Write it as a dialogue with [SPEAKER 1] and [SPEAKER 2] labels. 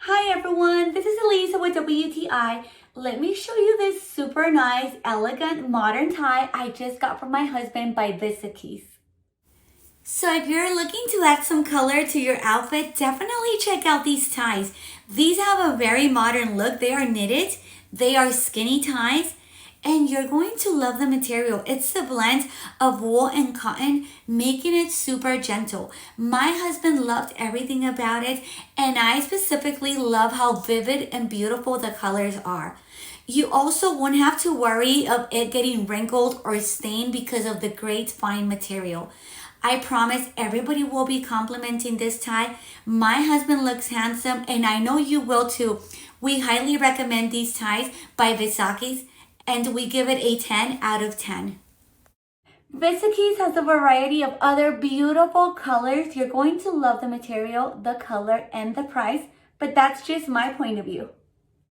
[SPEAKER 1] Hi everyone, this is Elisa with WTI. Let me show you this super nice, elegant, modern tie I just got from my husband by Vizakiss. So if you're looking to add some color to your outfit, definitely check out these ties. These have a very modern look. They are knitted, they are skinny ties, and you're going to love the material. It's a blend of wool and cotton, making it super gentle. My husband loved everything about it, and I specifically love how vivid and beautiful the colors are. You also won't have to worry of it getting wrinkled or stained because of the great fine material. I promise everybody will be complimenting this tie. My husband looks handsome, and I know you will too. We highly recommend these ties by Vizakiss, and we give it a 10 out of 10. Vizakiss has a variety of other beautiful colors. You're going to love the material, the color, and the price, but that's just my point of view.